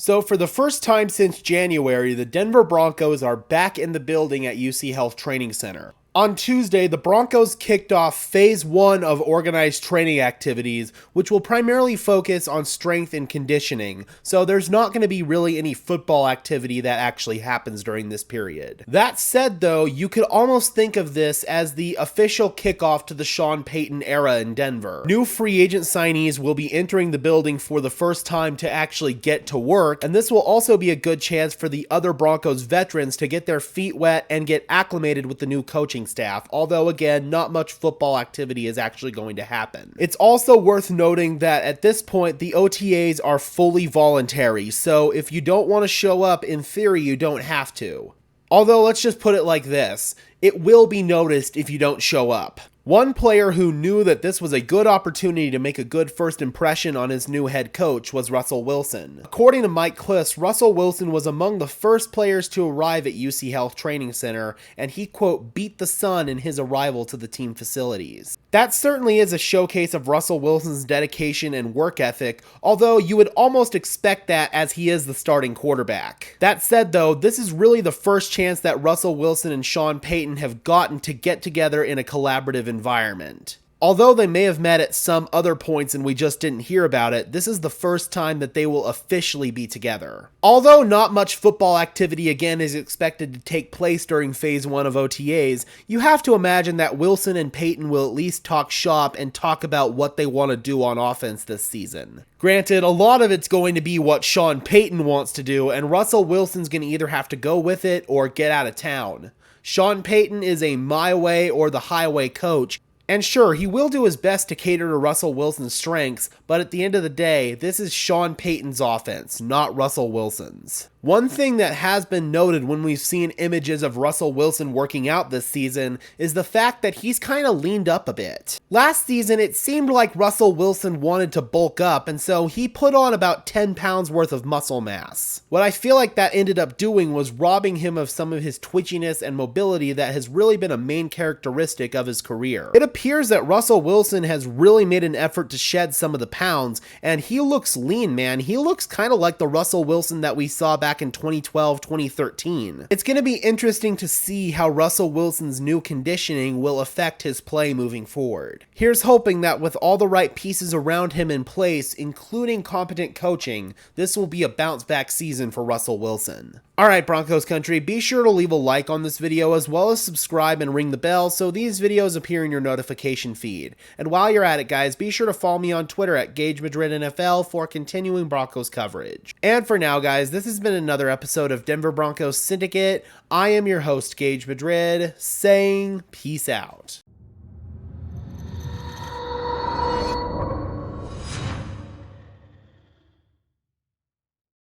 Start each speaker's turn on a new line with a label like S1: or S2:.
S1: So for the first time since January, the Denver Broncos are back in the building at UC Health Training Center. On Tuesday, the Broncos kicked off Phase 1 of organized training activities, which will primarily focus on strength and conditioning, so there's not going to be really any football activity that actually happens during this period. That said though, you could almost think of this as the official kickoff to the Sean Payton era in Denver. New free agent signees will be entering the building for the first time to actually get to work, and this will also be a good chance for the other Broncos veterans to get their feet wet and get acclimated with the new coaching staff, although again, not much football activity is actually going to happen. It's also worth noting that at this point, the OTAs are fully voluntary, so if you don't want to show up, in theory, you don't have to. Although, let's just put it like this, it will be noticed if you don't show up. One player who knew that this was a good opportunity to make a good first impression on his new head coach was Russell Wilson. According to Mike Kliss, Russell Wilson was among the first players to arrive at UC Health Training Center, and he, quote, beat the sun in his arrival to the team facilities. That certainly is a showcase of Russell Wilson's dedication and work ethic, although you would almost expect that as he is the starting quarterback. That said though, this is really the first chance that Russell Wilson and Sean Payton have gotten to get together in a collaborative environment. Although they may have met at some other points and we just didn't hear about it, this is the first time that they will officially be together. Although not much football activity again is expected to take place during Phase 1 of OTAs, you have to imagine that Wilson and Payton will at least talk shop and talk about what they want to do on offense this season. Granted, a lot of it's going to be what Sean Payton wants to do, and Russell Wilson's going to either have to go with it or get out of town. Sean Payton is a my way or the highway coach, and sure, he will do his best to cater to Russell Wilson's strengths, but at the end of the day, this is Sean Payton's offense, not Russell Wilson's. One thing that has been noted when we've seen images of Russell Wilson working out this season is the fact that he's kind of leaned up a bit. Last season, it seemed like Russell Wilson wanted to bulk up, and so he put on about 10 pounds worth of muscle mass. What I feel like that ended up doing was robbing him of some of his twitchiness and mobility that has really been a main characteristic of his career. It appears that Russell Wilson has really made an effort to shed some of the pounds, and he looks lean, man. He looks kind of like the Russell Wilson that we saw back in 2012-2013. It's going to be interesting to see how Russell Wilson's new conditioning will affect his play moving forward. Here's hoping that with all the right pieces around him in place, including competent coaching, this will be a bounce back season for Russell Wilson. Alright Broncos country, be sure to leave a like on this video as well as subscribe and ring the bell so these videos appear in your notification feed. And while you're at it guys, be sure to follow me on Twitter at Gage Madrid NFL for continuing Broncos coverage. And for now guys, this has been another episode of Denver Broncos Syndicate. I am your host Gage Madrid, saying peace out.